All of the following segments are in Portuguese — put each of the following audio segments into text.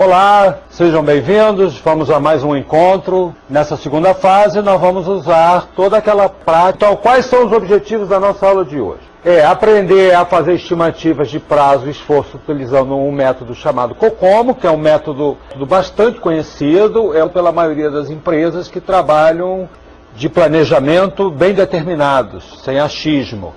Olá, sejam bem-vindos, vamos a mais um encontro. Nessa segunda fase nós vamos usar toda aquela prática. Então, quais são os objetivos da nossa aula de hoje? Aprender a fazer estimativas de prazo e esforço utilizando um método chamado COCOMO, que é um método bastante conhecido pela maioria das empresas que trabalham de planejamento bem determinados, sem achismo.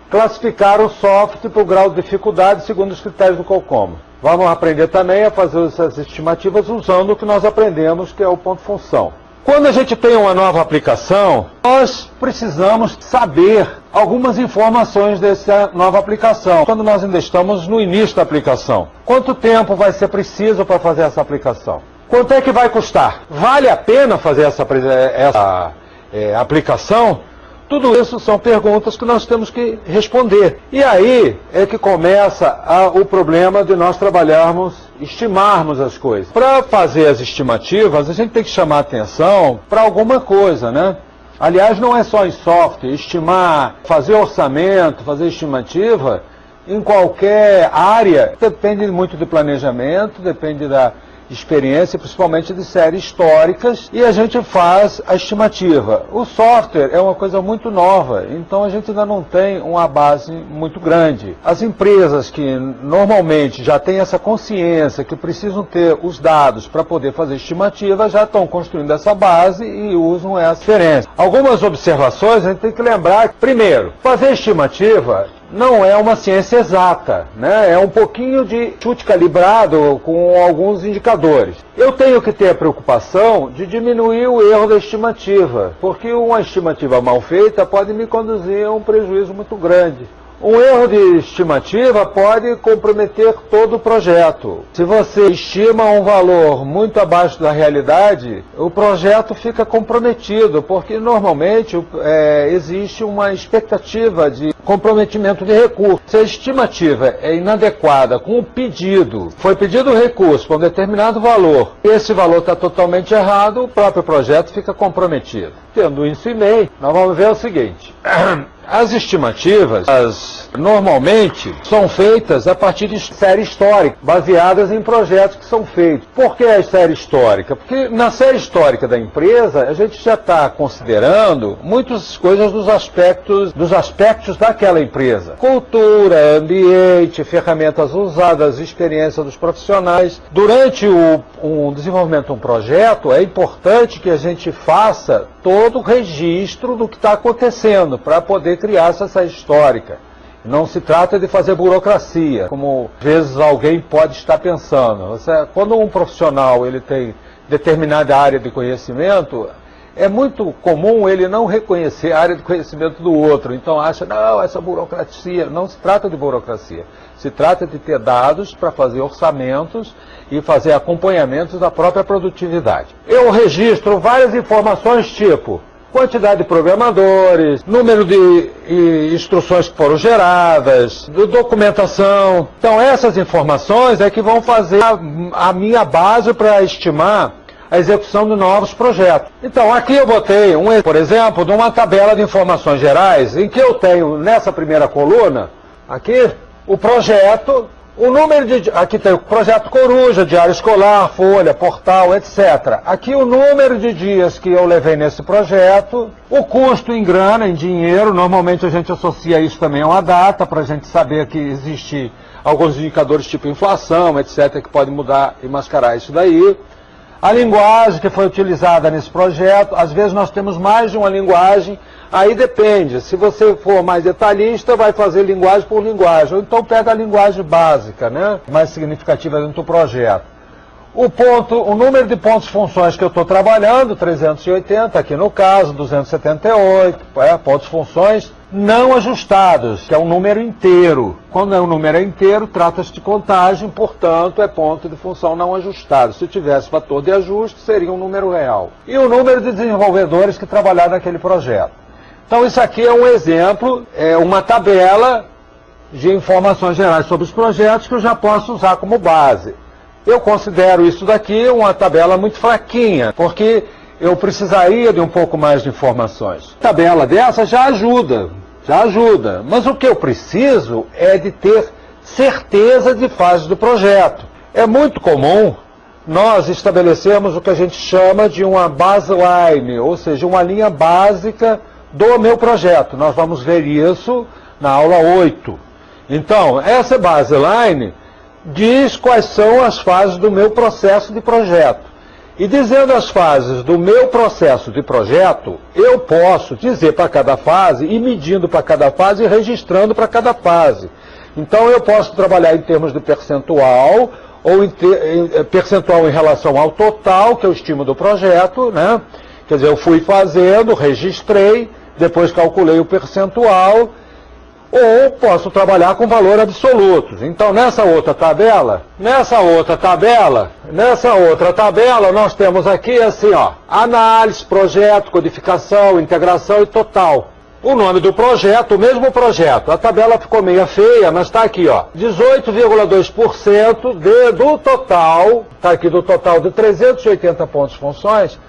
Classificar o software por grau de dificuldade segundo os critérios do COCOMO. Vamos aprender também a fazer essas estimativas usando o que nós aprendemos, que é o ponto-função. Quando a gente tem uma nova aplicação, nós precisamos saber algumas informações dessa nova aplicação. Quando nós ainda estamos no início da aplicação. Quanto tempo vai ser preciso para fazer essa aplicação? Quanto é que vai custar? Vale a pena fazer essa aplicação? Tudo isso são perguntas que nós temos que responder. E aí é que começa o problema de nós estimarmos as coisas. Para fazer as estimativas, a gente tem que chamar atenção para alguma coisa, né? Aliás, não é só em software. Estimar, fazer orçamento, fazer estimativa, em qualquer área, depende muito do planejamento, depende da experiência, principalmente de séries históricas, e a gente faz a estimativa. O software é uma coisa muito nova, então a gente ainda não tem uma base muito grande. As empresas que normalmente já têm essa consciência que precisam ter os dados para poder fazer estimativa, já estão construindo essa base e usam essa referência. Algumas observações a gente tem que lembrar. Primeiro, fazer estimativa não é uma ciência exata, né? É um pouquinho de chute calibrado com alguns indicadores. Eu tenho que ter a preocupação de diminuir o erro da estimativa, porque uma estimativa mal feita pode me conduzir a um prejuízo muito grande. Um erro de estimativa pode comprometer todo o projeto. Se você estima um valor muito abaixo da realidade, o projeto fica comprometido, porque normalmente existe uma expectativa de comprometimento de recurso. Se a estimativa é inadequada com o pedido, foi pedido o recurso para um determinado valor, e esse valor está totalmente errado, o próprio projeto fica comprometido. Tendo isso em mente, nós vamos ver o seguinte. As estimativas, normalmente, são feitas a partir de série histórica, baseadas em projetos que são feitos. Por que a série histórica? Porque na série histórica da empresa, a gente já está considerando muitas coisas dos aspectos daquela empresa. Cultura, ambiente, ferramentas usadas, experiência dos profissionais. Durante o desenvolvimento de um projeto, é importante que a gente faça todo o registro do que está acontecendo, para poder criar essa série histórica. Não se trata de fazer burocracia, como às vezes alguém pode estar pensando. Quando um profissional ele tem determinada área de conhecimento, é muito comum ele não reconhecer a área de conhecimento do outro. Então acha, não, essa burocracia. Não se trata de burocracia. Se trata de ter dados para fazer orçamentos e fazer acompanhamentos da própria produtividade. Eu registro várias informações tipo quantidade de programadores, número de instruções que foram geradas, documentação. Então essas informações é que vão fazer a minha base para estimar a execução de novos projetos. Então aqui eu botei, por exemplo, de uma tabela de informações gerais, em que eu tenho nessa primeira coluna, aqui, o projeto, o número de... Aqui tem o projeto Coruja, diário escolar, folha, portal, etc. Aqui o número de dias que eu levei nesse projeto, o custo em grana, em dinheiro, normalmente a gente associa isso também a uma data, para a gente saber que existe alguns indicadores tipo inflação, etc., que podem mudar e mascarar isso daí. A linguagem que foi utilizada nesse projeto, às vezes nós temos mais de uma linguagem, aí depende. Se você for mais detalhista, vai fazer linguagem por linguagem, ou então pega a linguagem básica, né, mais significativa dentro do projeto. O número de pontos funções que eu estou trabalhando, 380, aqui no caso, 278, pontos funções não ajustados, que é um número inteiro. Quando é um número inteiro, trata-se de contagem, portanto, é ponto de função não ajustado. Se tivesse fator de ajuste, seria um número real. E o número de desenvolvedores que trabalharam naquele projeto. Então, isso aqui é um exemplo, é uma tabela de informações gerais sobre os projetos que eu já posso usar como base. Eu considero isso daqui uma tabela muito fraquinha, porque eu precisaria de um pouco mais de informações. Tabela dessa já ajuda, mas o que eu preciso é de ter certeza de fase do projeto. É muito comum nós estabelecemos o que a gente chama de uma baseline, ou seja, uma linha básica do meu projeto. Nós vamos ver isso na aula 8. Então, essa baseline diz quais são as fases do meu processo de projeto. E dizendo as fases do meu processo de projeto, eu posso dizer para cada fase, e medindo para cada fase, e registrando para cada fase. Então eu posso trabalhar em termos de percentual, ou percentual em relação ao total, que eu estimo do projeto, né? Quer dizer, eu fui fazendo, registrei, depois calculei o percentual, ou posso trabalhar com valor absolutos. Então, nessa outra tabela, nós temos aqui assim, ó, análise, projeto, codificação, integração e total. O nome do projeto, o mesmo projeto. A tabela ficou meio feia, mas está aqui, ó. 18,2% do total, está aqui do total de 380 pontos funções,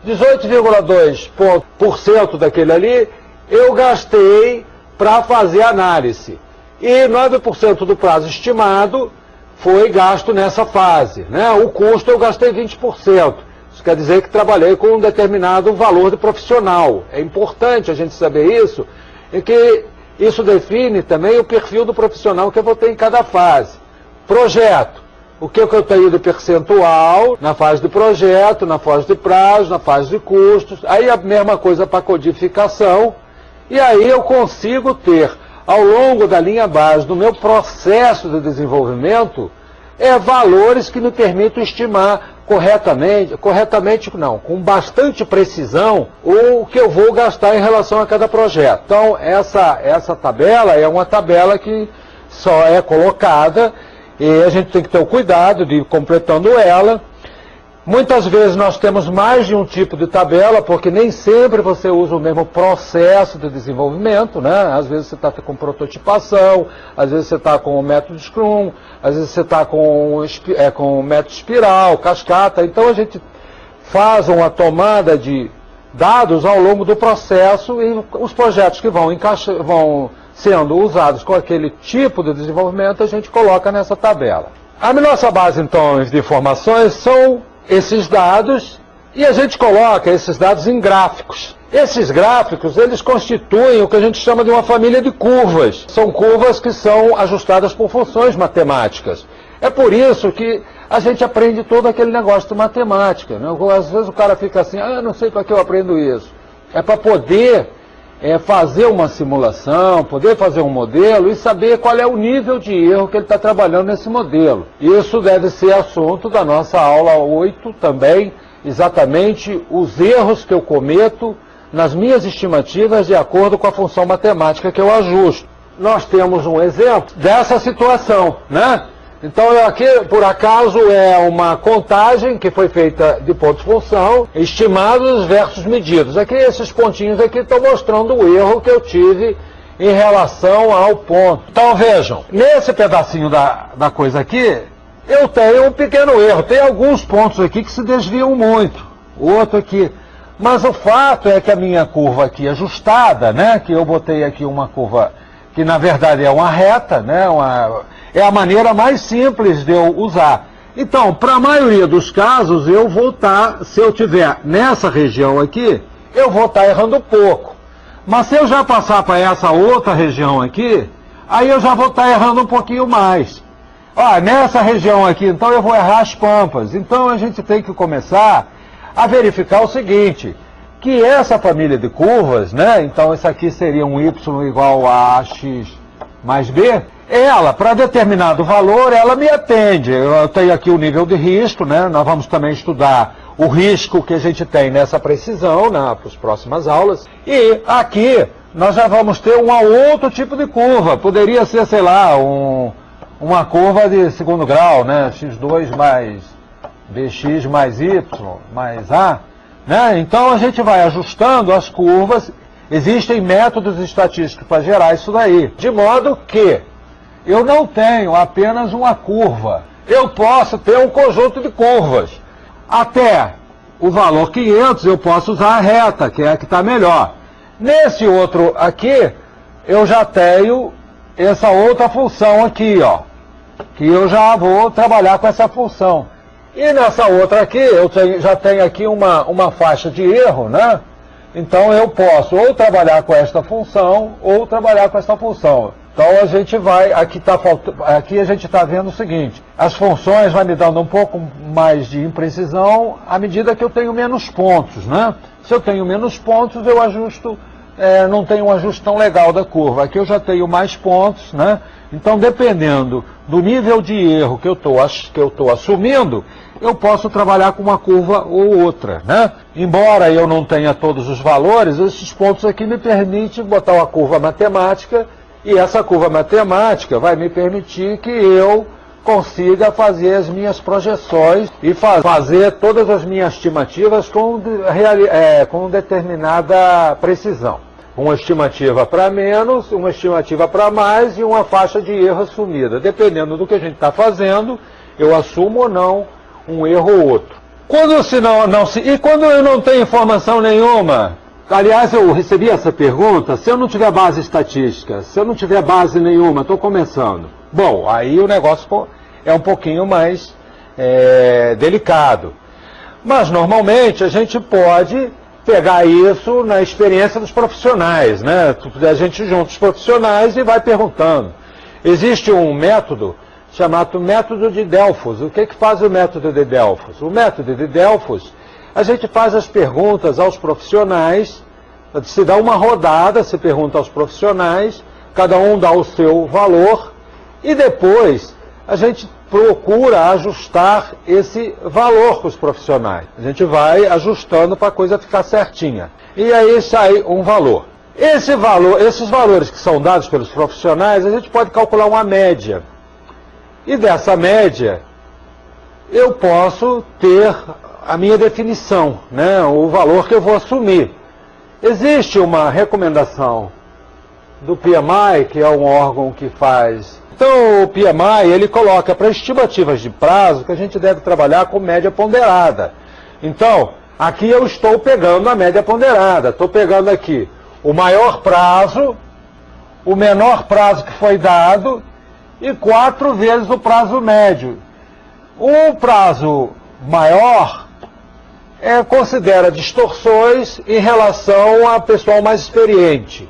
18,2% daquele ali, eu gastei para fazer análise. E 9% do prazo estimado foi gasto nessa fase, né? O custo eu gastei 20%. Isso quer dizer que trabalhei com um determinado valor de profissional. É importante a gente saber isso, e que isso define também o perfil do profissional que eu vou ter em cada fase. Projeto. O que eu tenho de percentual na fase de projeto, na fase de prazo, na fase de custos. Aí a mesma coisa para codificação. E aí eu consigo ter, ao longo da linha base do meu processo de desenvolvimento, valores que me permitam estimar com bastante precisão, o que eu vou gastar em relação a cada projeto. Então, essa tabela é uma tabela que só é colocada, e a gente tem que ter o cuidado de ir completando ela. Muitas vezes nós temos mais de um tipo de tabela, porque nem sempre você usa o mesmo processo de desenvolvimento, né? Às vezes você está com prototipação, às vezes você está com o método Scrum, às vezes você está com o método espiral, cascata. Então a gente faz uma tomada de dados ao longo do processo, e os projetos que vão sendo usados com aquele tipo de desenvolvimento a gente coloca nessa tabela. A nossa base, então, de informações são esses dados, e a gente coloca esses dados em gráficos. Esses gráficos, eles constituem o que a gente chama de uma família de curvas. São curvas que são ajustadas por funções matemáticas. É por isso que a gente aprende todo aquele negócio de matemática, né? Às vezes o cara fica assim, não sei para que eu aprendo isso. É para poder fazer uma simulação, poder fazer um modelo e saber qual é o nível de erro que ele está trabalhando nesse modelo. Isso deve ser assunto da nossa aula 8 também, exatamente os erros que eu cometo nas minhas estimativas de acordo com a função matemática que eu ajusto. Nós temos um exemplo dessa situação, né? Então aqui, por acaso, é uma contagem que foi feita de pontos-função, estimados versus medidos. Aqui, esses pontinhos aqui estão mostrando o erro que eu tive em relação ao ponto. Então vejam, nesse pedacinho da coisa aqui, eu tenho um pequeno erro. Tem alguns pontos aqui que se desviam muito, o outro aqui. Mas o fato é que a minha curva aqui ajustada, né, que eu botei aqui uma curva que na verdade é uma reta, né, é a maneira mais simples de eu usar. Então, para a maioria dos casos, eu vou estar, se eu tiver nessa região aqui, eu vou estar errando pouco. Mas se eu já passar para essa outra região aqui, aí eu já vou estar errando um pouquinho mais. Nessa região aqui, então, eu vou errar as pampas. Então, a gente tem que começar a verificar o seguinte, que essa família de curvas, né, então isso aqui seria um y igual a x mais b, ela, para determinado valor, ela me atende. Eu tenho aqui o nível de risco, né? Nós vamos também estudar o risco que a gente tem nessa precisão, né, para as próximas aulas. E aqui nós já vamos ter um outro tipo de curva. Poderia ser, sei lá, uma curva de segundo grau, né? x2 mais bx mais y mais a. Né? Então a gente vai ajustando as curvas. Existem métodos estatísticos para gerar isso daí. De modo que eu não tenho apenas uma curva. Eu posso ter um conjunto de curvas. Até o valor 500 eu posso usar a reta, que é a que está melhor. Nesse outro aqui, eu já tenho essa outra função aqui, ó. Que eu já vou trabalhar com essa função. E nessa outra aqui, já tenho aqui uma faixa de erro, né? Então eu posso ou trabalhar com esta função, ou trabalhar com esta função. Então a gente vai, aqui a gente está vendo o seguinte, as funções vão me dando um pouco mais de imprecisão à medida que eu tenho menos pontos, né? Se eu tenho menos pontos, eu ajusto, não tenho um ajuste tão legal da curva. Aqui eu já tenho mais pontos, né? Então, dependendo do nível de erro que eu estou assumindo, eu posso trabalhar com uma curva ou outra, né? Embora eu não tenha todos os valores, esses pontos aqui me permitem botar uma curva matemática, e essa curva matemática vai me permitir que eu consiga fazer as minhas projeções e fazer todas as minhas estimativas com determinada precisão. Uma estimativa para menos, uma estimativa para mais e uma faixa de erro assumida. Dependendo do que a gente está fazendo, eu assumo ou não um erro ou outro. E quando eu não tenho informação nenhuma? Aliás, eu recebi essa pergunta, se eu não tiver base estatística, se eu não tiver base nenhuma, estou começando. Bom, aí o negócio é um pouquinho mais delicado. Mas, normalmente, a gente pode pegar isso na experiência dos profissionais, né? A gente junta os profissionais e vai perguntando. Existe um método chamado método de Delfos. O que faz o método de Delfos? O método de Delfos, a gente faz as perguntas aos profissionais, se dá uma rodada, se pergunta aos profissionais, cada um dá o seu valor, e depois a gente procura ajustar esse valor com os profissionais. A gente vai ajustando para a coisa ficar certinha. E aí sai um valor. Esses valores que são dados pelos profissionais, a gente pode calcular uma média. E dessa média, eu posso ter a minha definição, né? O valor que eu vou assumir. Existe uma recomendação do PMI, que é um órgão que faz... Então, o PMI, ele coloca para estimativas de prazo que a gente deve trabalhar com média ponderada. Então, aqui eu estou pegando a média ponderada. Estou pegando aqui o maior prazo, o menor prazo que foi dado e 4 vezes o prazo médio. O prazo maior considera distorções em relação a pessoal mais experiente.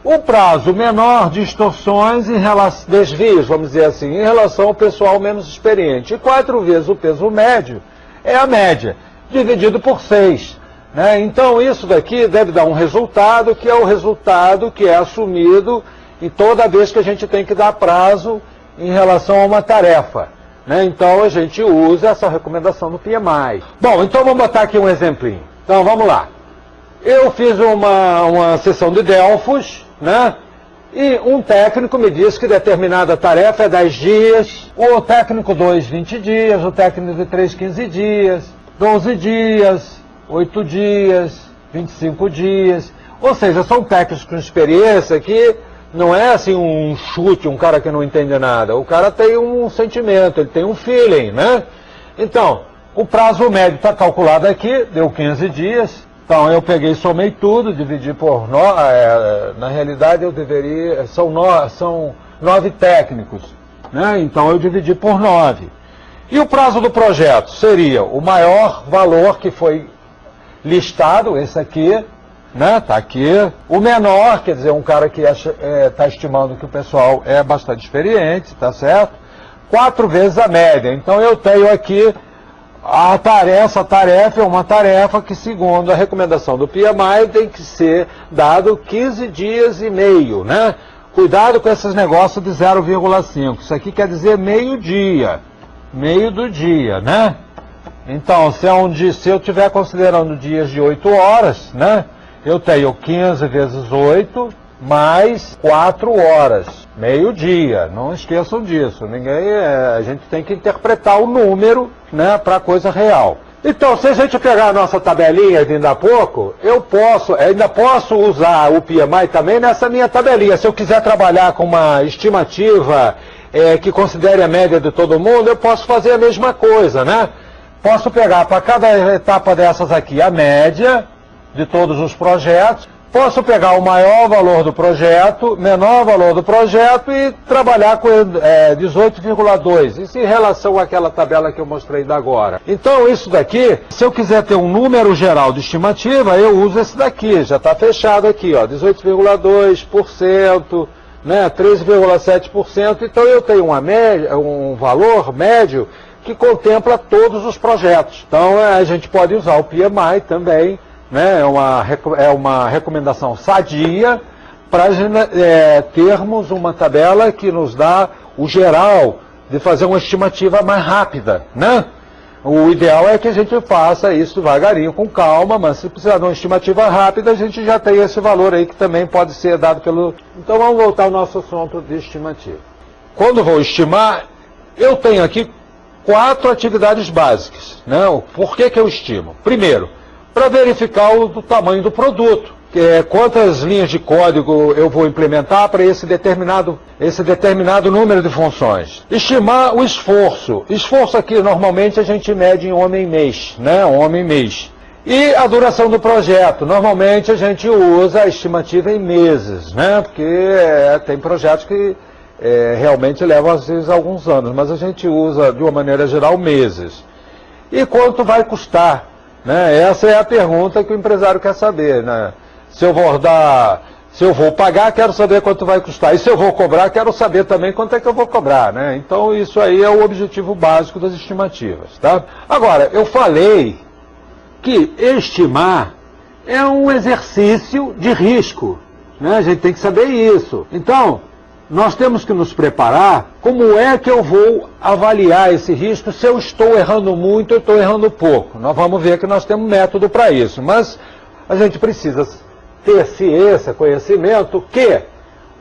O prazo menor, distorções em relação, desvios, vamos dizer assim, em relação ao pessoal menos experiente. E 4 vezes o peso médio é a média, dividido por 6. Né? Então isso daqui deve dar um resultado, que é o resultado que é assumido em toda vez que a gente tem que dar prazo em relação a uma tarefa. Né? Então a gente usa essa recomendação do PMI. Bom, então vamos botar aqui um exemplinho. Então vamos lá. Eu fiz uma sessão de Delfos, né? E um técnico me disse que determinada tarefa é 10 dias, o técnico 2, 20 dias, o técnico 3, 15 dias, 12 dias, 8 dias, 25 dias. Ou seja, são técnicos com experiência que não é assim um chute, um cara que não entende nada. O cara tem um sentimento, ele tem um feeling, né? Então, o prazo médio está calculado aqui, deu 15 dias. Então, eu peguei, somei tudo, dividi por 9, na realidade eu deveria, são 9 técnicos, né? Então eu dividi por 9. E o prazo do projeto seria o maior valor que foi listado, esse aqui, né? Tá aqui. O menor, quer dizer, um cara que está estimando que o pessoal é bastante experiente, tá certo? 4 vezes a média. Então eu tenho aqui essa tarefa é uma tarefa que, segundo a recomendação do PMI, tem que ser dado 15 dias e meio, né? Cuidado com esses negócios de 0,5. Isso aqui quer dizer meio dia. Meio do dia, né? Então, se eu estiver considerando dias de 8 horas, né? Eu tenho 15 vezes 8 mais 4 horas. Meio dia, não esqueçam disso. A gente tem que interpretar o número, né, para a coisa real. Então, se a gente pegar a nossa tabelinha de ainda há pouco, ainda posso usar o PMI também nessa minha tabelinha. Se eu quiser trabalhar com uma estimativa que considere a média de todo mundo, eu posso fazer a mesma coisa, né? Posso pegar para cada etapa dessas aqui a média de todos os projetos, posso pegar o maior valor do projeto, menor valor do projeto e trabalhar com 18,2. Isso em relação àquela tabela que eu mostrei ainda agora. Então isso daqui, se eu quiser ter um número geral de estimativa, eu uso esse daqui, já está fechado aqui, ó, 18,2%, né, 13,7%. Então eu tenho um valor médio que contempla todos os projetos. Então a gente pode usar o PMI também, né, é uma recomendação sadia para termos uma tabela que nos dá o geral de fazer uma estimativa mais rápida, né? O ideal é que a gente faça isso devagarinho, com calma, mas se precisar de uma estimativa rápida, a gente já tem esse valor aí que também pode ser dado pelo... Então vamos voltar ao nosso assunto de estimativa. Quando vou estimar, eu tenho aqui 4 atividades básicas, né? Por que eu estimo? Primeiro, para verificar o tamanho do produto, quantas linhas de código eu vou implementar para esse determinado número de funções. Estimar o esforço. Esforço aqui normalmente a gente mede em homem-mês, né? Homem-mês. E a duração do projeto. Normalmente a gente usa a estimativa em meses, né? Porque tem projetos que realmente levam às vezes alguns anos, mas a gente usa de uma maneira geral meses. E quanto vai custar? Né? Essa é a pergunta que o empresário quer saber, né? Se eu vou pagar, quero saber quanto vai custar. E se eu vou cobrar, quero saber também quanto é que eu vou cobrar, né? Então isso aí é o objetivo básico das estimativas, tá? Agora, eu falei que estimar é um exercício de risco, né? A gente tem que saber isso. Então, nós temos que nos preparar como é que eu vou avaliar esse risco, se eu estou errando muito ou estou errando pouco. Nós vamos ver que nós temos método para isso, mas a gente precisa ter ciência, conhecimento, que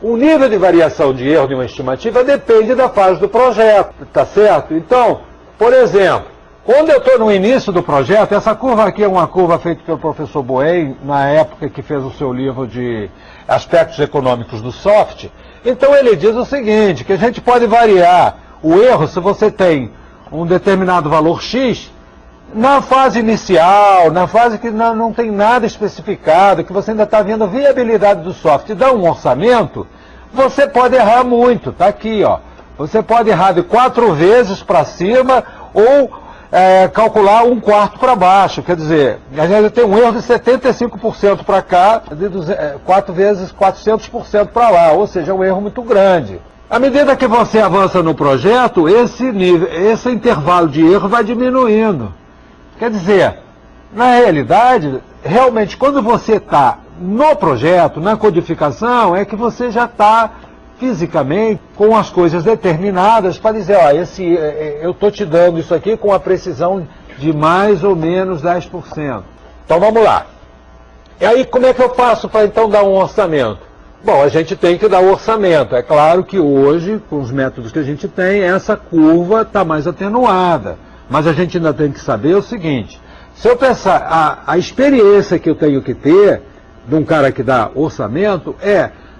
o nível de variação de erro de uma estimativa depende da fase do projeto, tá certo? Então, por exemplo, quando eu estou no início do projeto, essa curva aqui é uma curva feita pelo professor Boehm, na época que fez o seu livro de aspectos econômicos do software. Então ele diz o seguinte, que a gente pode variar o erro se você tem um determinado valor X, na fase inicial, na fase que não tem nada especificado, que você ainda está vendo a viabilidade do software, e dá um orçamento, você pode errar muito, está aqui, ó. Você pode errar de 4 vezes para cima ou calcular 1/4 para baixo, quer dizer, a gente tem um erro de 75% para cá, de 4 vezes 400% para lá, ou seja, é um erro muito grande. À medida que você avança no projeto, esse intervalo de erro vai diminuindo. Quer dizer, na realidade, realmente, quando você está no projeto, na codificação, é que você já está fisicamente com as coisas determinadas para dizer, ó, eu estou te dando isso aqui com a precisão de mais ou menos 10%. Então vamos lá. E aí como é que eu faço para então dar um orçamento? Bom, a gente tem que dar o orçamento. É claro que hoje, com os métodos que a gente tem, essa curva está mais atenuada. Mas a gente ainda tem que saber o seguinte, se eu pensar, a experiência que eu tenho que ter de um cara que dá orçamento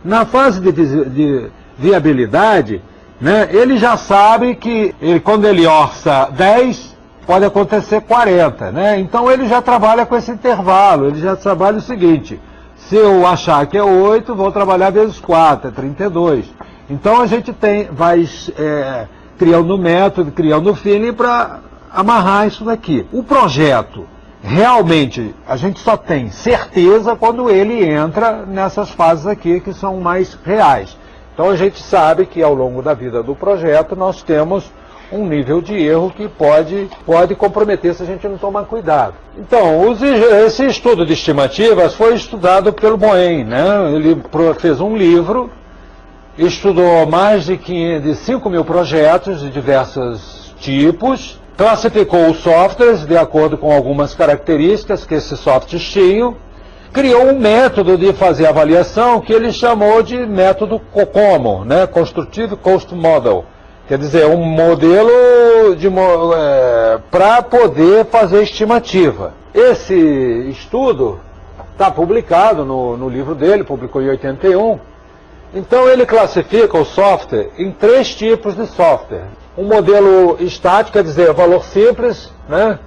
na fase de viabilidade, né, ele já sabe que quando ele orça 10, pode acontecer 40, né? Então ele já trabalha com esse intervalo, ele já trabalha o seguinte, se eu achar que é 8, vou trabalhar vezes 4, é 32. Então a gente vai criando método, criando feeling para amarrar isso daqui. O projeto, realmente, a gente só tem certeza quando ele entra nessas fases aqui que são mais reais. Então a gente sabe que ao longo da vida do projeto nós temos um nível de erro que pode comprometer se a gente não tomar cuidado. Então, esse estudo de estimativas foi estudado pelo Boehm, né? Ele fez um livro, estudou mais de 5 mil projetos de diversos tipos, classificou os softwares de acordo com algumas características que esses softwares tinham, criou um método de fazer avaliação que ele chamou de método COCOMO, né? Constructive Cost Model, quer dizer, um modelo para poder fazer estimativa. Esse estudo está publicado no livro dele, publicou em 81. Então ele classifica o software em 3 tipos de software. Um modelo estático, quer dizer, valor simples, né?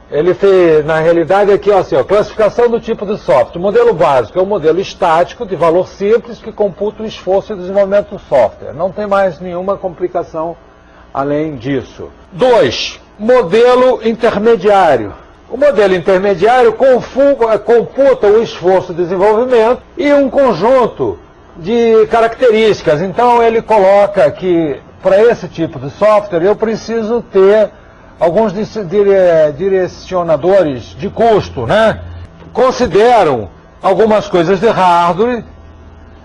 Ele fez, na realidade, aqui, ó, assim, ó, classificação do tipo de software. O modelo básico é um modelo estático, de valor simples, que computa o esforço de desenvolvimento do software. Não tem mais nenhuma complicação além disso. 2. Modelo intermediário. O modelo intermediário computa o esforço de desenvolvimento e um conjunto de características. Então, ele coloca que, para esse tipo de software, eu preciso ter alguns direcionadores de custo, né? Consideram algumas coisas de hardware,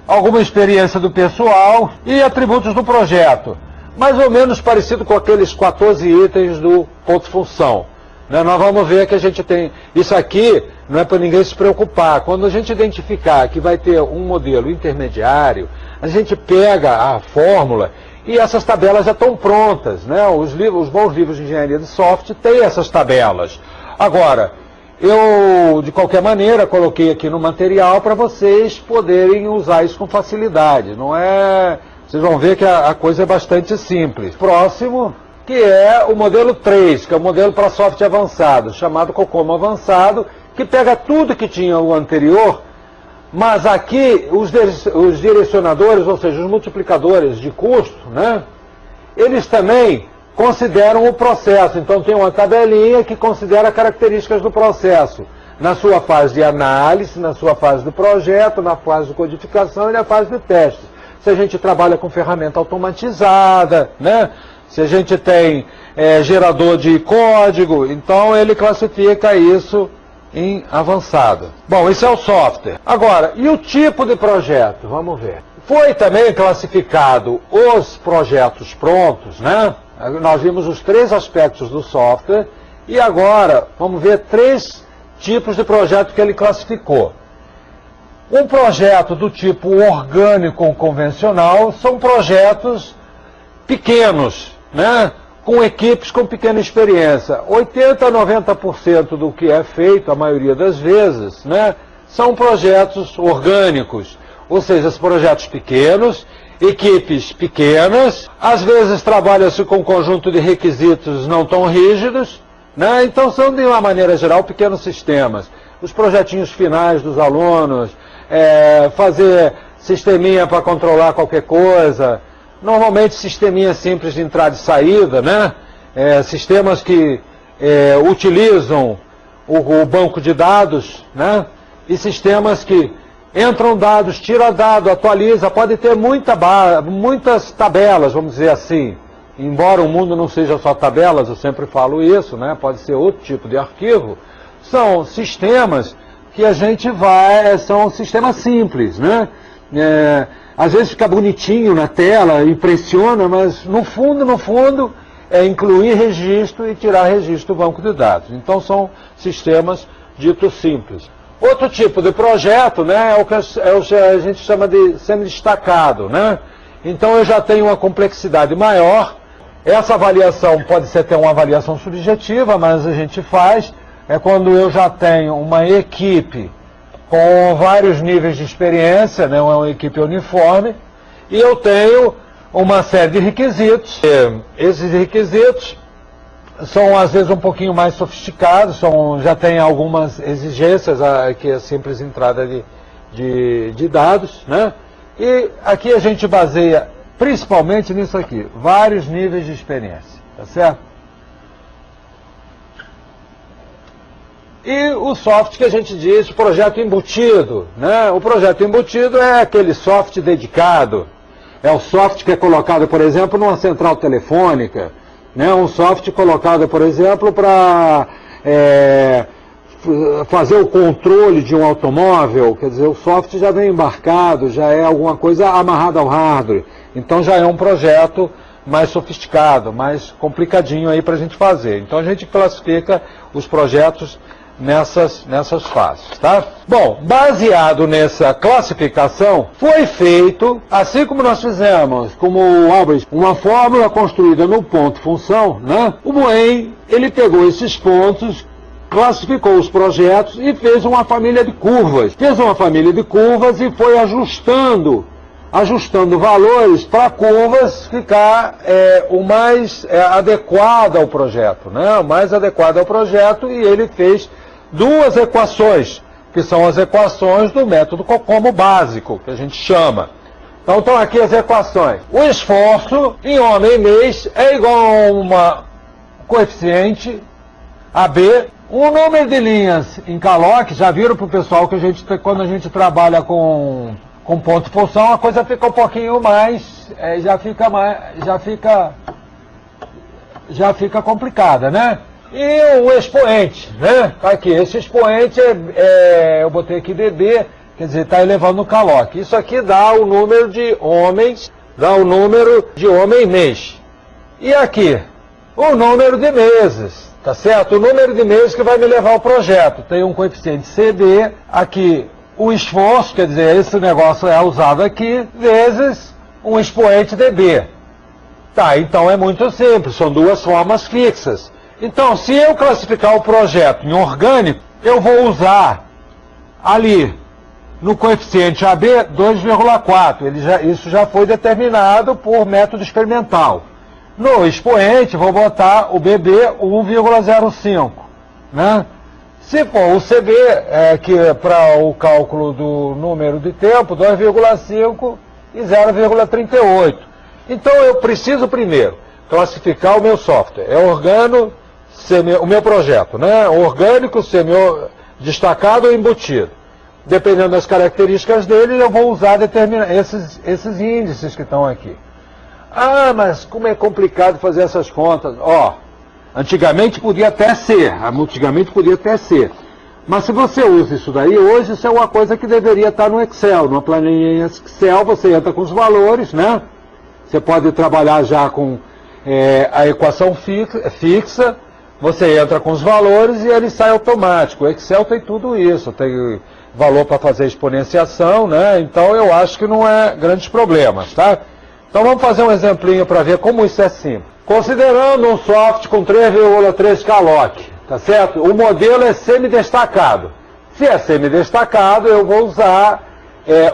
alguma experiência do pessoal e atributos do projeto. Mais ou menos parecido com aqueles 14 itens do ponto-função. Né? Nós vamos ver que a gente tem... Isso aqui não é para ninguém se preocupar. Quando a gente identificar que vai ter um modelo intermediário, a gente pega a fórmula e essas tabelas já estão prontas, né? Os bons livros de engenharia de software têm essas tabelas. Agora, eu, de qualquer maneira, coloquei aqui no material para vocês poderem usar isso com facilidade. Não é... Vocês vão ver que a coisa é bastante simples. Próximo, que é o modelo 3, que é o modelo para software avançado, chamado COCOMO avançado, que pega tudo que tinha o anterior. Mas aqui, os direcionadores, ou seja, os multiplicadores de custo, né, eles também consideram o processo. Então, tem uma tabelinha que considera características do processo, na sua fase de análise, na sua fase do projeto, na fase de codificação e na fase de testes. Se a gente trabalha com ferramenta automatizada, né, se a gente tem gerador de código, então ele classifica isso em avançado. Bom, isso é o software. Agora, e o tipo de projeto? Vamos ver. Foi também classificado os projetos prontos, né? Nós vimos os 3 aspectos do software e agora vamos ver 3 tipos de projeto que ele classificou. Um projeto do tipo orgânico convencional são projetos pequenos, né? Com equipes com pequena experiência. 80% a 90% do que é feito, a maioria das vezes, né, são projetos orgânicos. Ou seja, projetos pequenos, equipes pequenas, às vezes trabalha-se com um conjunto de requisitos não tão rígidos, né, então são, de uma maneira geral, pequenos sistemas. Os projetinhos finais dos alunos, fazer sisteminha para controlar qualquer coisa, normalmente sisteminha simples de entrada e saída, né? Sistemas que utilizam o banco de dados, né? E sistemas que entram dados, tira dado, atualiza, pode ter muitas tabelas, vamos dizer assim. Embora o mundo não seja só tabelas, eu sempre falo isso, né? Pode ser outro tipo de arquivo. São sistemas que a gente são sistemas simples, né? Às vezes fica bonitinho na tela, impressiona, mas no fundo, é incluir registro e tirar registro do banco de dados. Então são sistemas ditos simples. Outro tipo de projeto, né, é o que a gente chama de semi-destacado, né? Então eu já tenho uma complexidade maior. Essa avaliação pode ser até uma avaliação subjetiva, mas a gente faz. É quando eu já tenho uma equipe com vários níveis de experiência, né, uma equipe uniforme, e eu tenho uma série de requisitos. Esses requisitos são, às vezes, um pouquinho mais sofisticados, já tem algumas exigências, que é a simples entrada de dados, né? E aqui a gente baseia, principalmente nisso aqui, vários níveis de experiência, tá certo? E o software que a gente diz, o projeto embutido, né? O projeto embutido é aquele software dedicado, é o software que é colocado, por exemplo, numa central telefônica, né? Um software colocado, por exemplo, para fazer o controle de um automóvel, quer dizer, o software já vem embarcado, já é alguma coisa amarrada ao hardware, então já é um projeto mais sofisticado, mais complicadinho aí para a gente fazer. Então a gente classifica os projetos nessas fases, tá? Bom, baseado nessa classificação, foi feito, assim como nós fizemos, como o Albrecht, uma fórmula construída no ponto-função, né? O Moen, ele pegou esses pontos, classificou os projetos e fez uma família de curvas. Fez uma família de curvas e foi ajustando ajustando valores para curvas ficar o mais adequado ao projeto, né? O mais adequado ao projeto, e ele fez duas equações, que são as equações do método COCOMO básico, que a gente chama. Então estão aqui as equações. O esforço em homem mês é igual a uma coeficiente AB. O número de linhas em caloc, já viram para o pessoal que quando a gente trabalha com ponto função, a coisa fica um pouquinho mais, já fica complicada, né? E o expoente, né? Aqui, esse expoente eu botei aqui DB, quer dizer, está elevando o caloc. Isso aqui dá o número de homens, dá o número de homem mês. E aqui, o número de meses, tá certo? O número de meses que vai me levar ao projeto. Tem um coeficiente CD, aqui o esforço, quer dizer, esse negócio é usado aqui, vezes um expoente DB. Tá, então é muito simples, são duas formas fixas. Então, se eu classificar o projeto em orgânico, eu vou usar ali, no coeficiente AB, 2,4. Isso já foi determinado por método experimental. No expoente, vou botar o BB 1,05, né? Se for o CB, que é para o cálculo do número de tempo, 2,5 e 0,38. Então eu preciso primeiro classificar o meu software. É o meu projeto, né? Orgânico, destacado ou embutido. Dependendo das características dele, eu vou usar esses índices que estão aqui. Ah, mas como é complicado fazer essas contas. Antigamente podia até ser, mas se você usa isso daí, hoje isso é uma coisa que deveria estar no Excel, numa planilha Excel, você entra com os valores, né? Você pode trabalhar já com a equação fixa, você entra com os valores e ele sai automático. O Excel tem tudo isso, tem valor para fazer exponenciação, né? Então eu acho que não é grandes problemas, tá? Então vamos fazer um exemplinho para ver como isso é simples. Considerando um soft com 3,3 caloc, tá certo? O modelo é semidestacado. Se é semidestacado, eu vou usar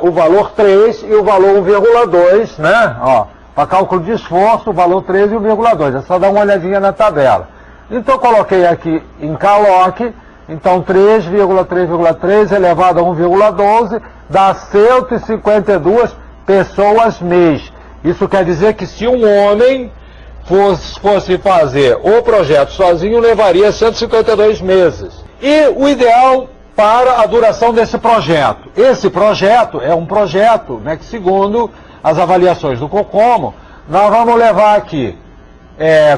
o valor 3 e o valor 1,2, né? Para cálculo de esforço, o valor 3 e 1,2. É só dar uma olhadinha na tabela. Então eu coloquei aqui em caloc, então 3,3,3 elevado a 1,12 dá 152 pessoas mês. Isso quer dizer que se um homem fosse fazer o projeto sozinho, levaria 152 meses. E o ideal para a duração desse projeto. Esse projeto é um projeto, né, que segundo as avaliações do COCOMO, nós vamos levar aqui,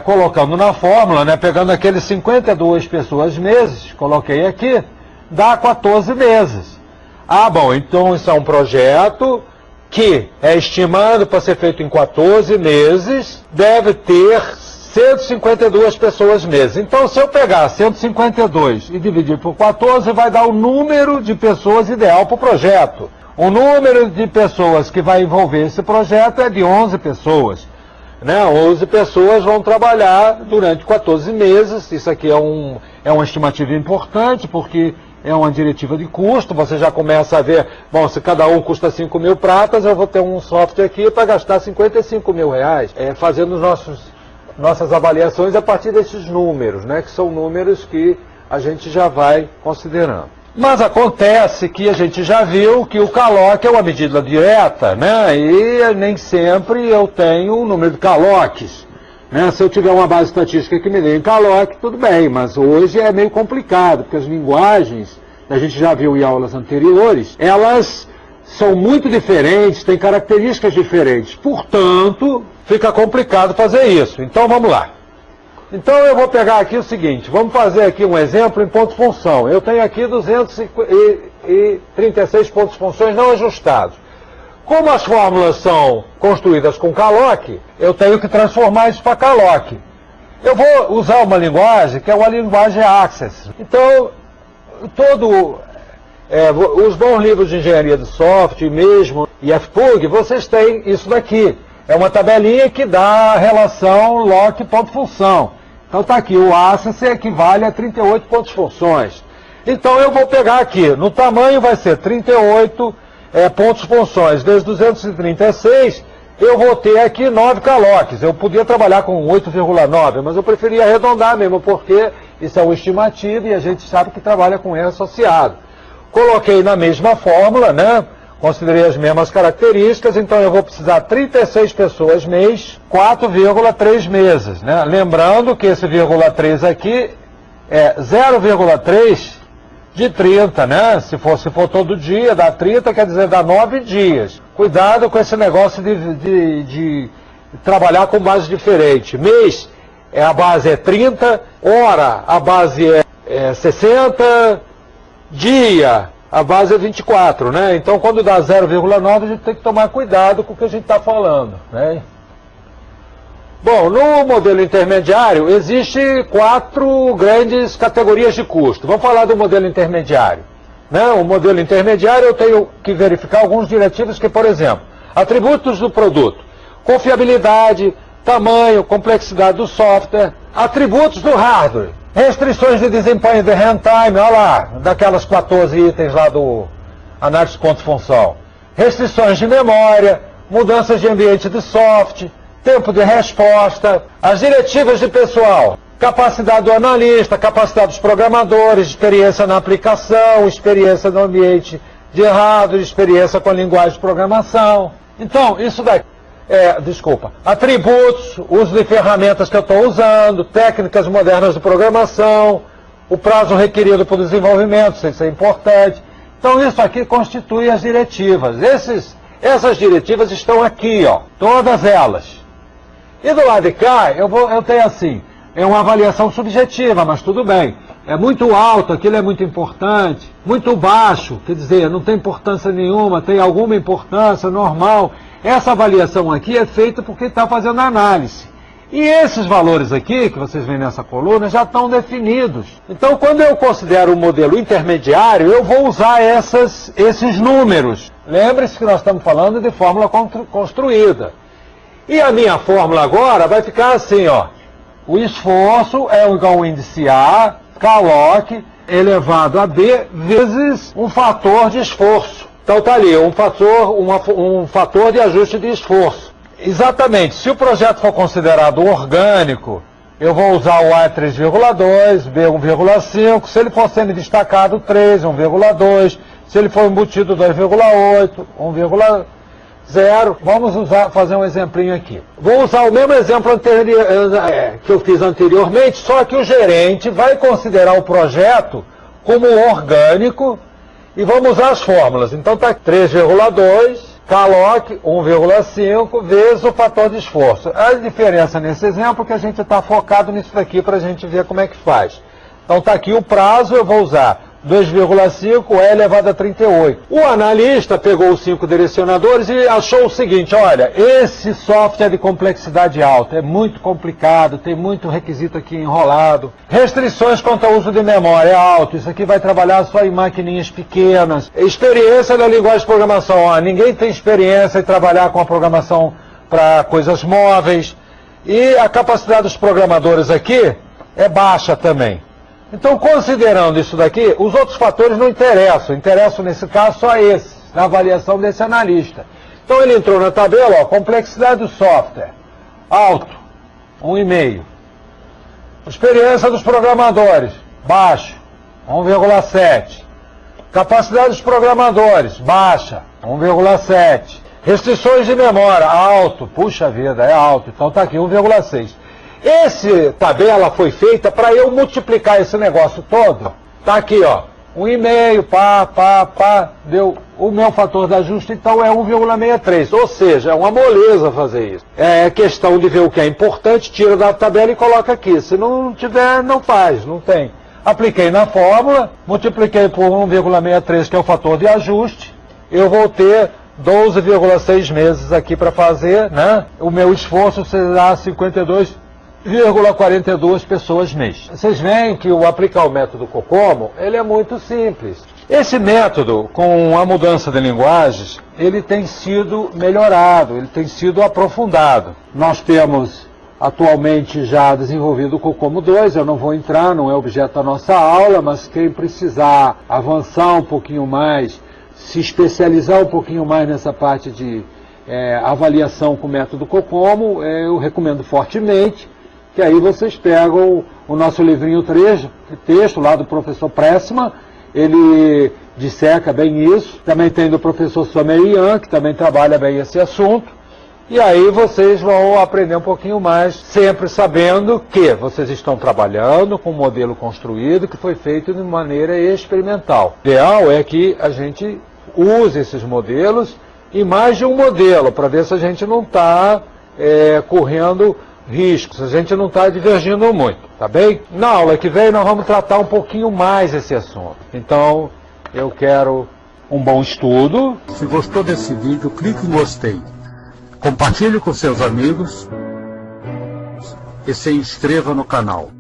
colocando na fórmula, né, pegando aqueles 52 pessoas meses, coloquei aqui, dá 14 meses. Ah, bom, então isso é um projeto que é estimado para ser feito em 14 meses, deve ter 152 pessoas meses. Então, se eu pegar 152 e dividir por 14, vai dar o número de pessoas ideal para o projeto. O número de pessoas que vai envolver esse projeto é de 11 pessoas. Né? 11 pessoas vão trabalhar durante 14 meses. Isso aqui é uma estimativa importante, porque é uma diretiva de custo. Você já começa a ver, bom, se cada um custa 5.000 pratas, eu vou ter um software aqui para gastar 55 mil reais, fazendo nossas avaliações a partir desses números, né, que são números que a gente já vai considerando. Mas acontece que a gente já viu que o caloc é uma medida direta, né, e nem sempre eu tenho um número de caloques. Né? Se eu tiver uma base estatística que me dê em caloc, tudo bem, mas hoje é meio complicado, porque as linguagens, a gente já viu em aulas anteriores, elas são muito diferentes, têm características diferentes. Portanto, fica complicado fazer isso. Então vamos lá. Então eu vou pegar aqui o seguinte, vamos fazer aqui um exemplo em ponto-função. Eu tenho aqui 236 pontos-funções não ajustados. Como as fórmulas são construídas com caloc, eu tenho que transformar isso para caloc. Eu vou usar uma linguagem que é uma linguagem Access. Então, os bons livros de engenharia de software, mesmo IFPUG, vocês têm isso daqui. É uma tabelinha que dá a relação loc ponto-função. Então está aqui, o Access equivale a 38 pontos-funções. Então eu vou pegar aqui, no tamanho vai ser 38 pontos funções vezes 236, eu vou ter aqui 9 caloques. Eu podia trabalhar com 8,9, mas eu preferia arredondar mesmo, porque isso é uma estimativa e a gente sabe que trabalha com erro associado. Coloquei na mesma fórmula, né? Considerei as mesmas características, então eu vou precisar 36 pessoas mês, 4,3 meses, né? Lembrando que esse vírgula 3 aqui é 0,3 de 30, né? Se for todo dia, dá 30, quer dizer, dá 9 dias. Cuidado com esse negócio de trabalhar com base diferente. Mês, a base é 30, hora, a base é 60, dia, a base é 24, né? Então, quando dá 0,9, a gente tem que tomar cuidado com o que a gente está falando, né? Bom, no modelo intermediário, existem 4 grandes categorias de custo. Vamos falar do modelo intermediário. Né? O modelo intermediário, eu tenho que verificar alguns diretivos que, por exemplo, atributos do produto, confiabilidade, tamanho, complexidade do software, atributos do hardware, restrições de desempenho de runtime, olha lá, daquelas 14 itens lá do análise de ponto-função, restrições de memória, mudanças de ambiente de software, tempo de resposta, as diretivas de pessoal, capacidade do analista, capacidade dos programadores, experiência na aplicação, experiência no ambiente de hardware, experiência com a linguagem de programação. Então, isso daqui, atributos, uso de ferramentas que eu estou usando, técnicas modernas de programação, o prazo requerido para o desenvolvimento, isso é importante. Então, isso aqui constitui as diretivas. Essas diretivas estão aqui, ó, todas elas. E do lado de cá, eu tenho assim, é uma avaliação subjetiva, mas tudo bem. É muito alto, aquilo é muito importante. Muito baixo, quer dizer, não tem importância nenhuma, tem alguma importância, normal. Essa avaliação aqui é feita porque está fazendo análise. E esses valores aqui, que vocês veem nessa coluna, já estão definidos. Então, quando eu considero o modelo intermediário, eu vou usar esses números. Lembre-se que nós estamos falando de fórmula construída. E a minha fórmula agora vai ficar assim, ó. O esforço é igual ao índice A, caloque, elevado a B, vezes um fator de esforço. Então está ali, um fator de ajuste de esforço. Exatamente, se o projeto for considerado orgânico, eu vou usar o A 3,2, B 1,5, se ele for sendo destacado 3, 1,2, se ele for embutido 2,8, 1,0. Vamos fazer um exemplinho aqui. Vou usar o mesmo exemplo que eu fiz anteriormente, só que o gerente vai considerar o projeto como orgânico e vamos usar as fórmulas. Então está 3,2, caloque 1,5 vezes o fator de esforço. A diferença nesse exemplo é que a gente está focado nisso daqui para a gente ver como é que faz. Então está aqui o prazo, eu vou usar 2,5 é elevado a 38. O analista pegou os 5 direcionadores e achou o seguinte, olha, esse software é de complexidade alta, é muito complicado, tem muito requisito aqui enrolado. Restrições quanto ao uso de memória é alto, isso aqui vai trabalhar só em maquininhas pequenas. Experiência na linguagem de programação, ó, ninguém tem experiência em trabalhar com a programação para coisas móveis. E a capacidade dos programadores aqui é baixa também. Então, considerando isso daqui, os outros fatores não interessam. Interessam, nesse caso, só esses, na avaliação desse analista. Então, ele entrou na tabela, ó, complexidade do software, alto, 1,5. Experiência dos programadores, baixo, 1,7. Capacidade dos programadores, baixa, 1,7. Restrições de memória, alto, puxa vida, é alto. Então, está aqui, 1,6. Essa tabela foi feita para eu multiplicar esse negócio todo. Tá aqui, ó, 1,5, deu o meu fator de ajuste, então é 1,63. Ou seja, é uma moleza fazer isso. É questão de ver o que é importante, tira da tabela e coloca aqui. Se não tiver, não faz, não tem. Apliquei na fórmula, multipliquei por 1,63, que é o fator de ajuste, eu vou ter 12,6 meses aqui para fazer, né? O meu esforço será 52,42 pessoas mês. Vocês veem que o aplicar o método COCOMO, ele é muito simples. Esse método, com a mudança de linguagens, ele tem sido melhorado, ele tem sido aprofundado. Nós temos atualmente já desenvolvido o COCOMO 2, eu não vou entrar, não é objeto da nossa aula, mas quem precisar avançar um pouquinho mais, se especializar um pouquinho mais nessa parte de avaliação com o método COCOMO, eu recomendo fortemente, que aí vocês pegam o nosso livrinho texto lá do professor Pressman, ele disseca bem isso, também tem do professor Somerian, que também trabalha bem esse assunto, e aí vocês vão aprender um pouquinho mais, sempre sabendo que vocês estão trabalhando com um modelo construído que foi feito de maneira experimental. O ideal é que a gente use esses modelos e mais de um modelo, para ver se a gente não está correndo riscos, a gente não está divergindo muito, tá bem? Na aula que vem nós vamos tratar um pouquinho mais esse assunto. Então, eu quero um bom estudo. Se gostou desse vídeo, clique em gostei. Compartilhe com seus amigos e se inscreva no canal.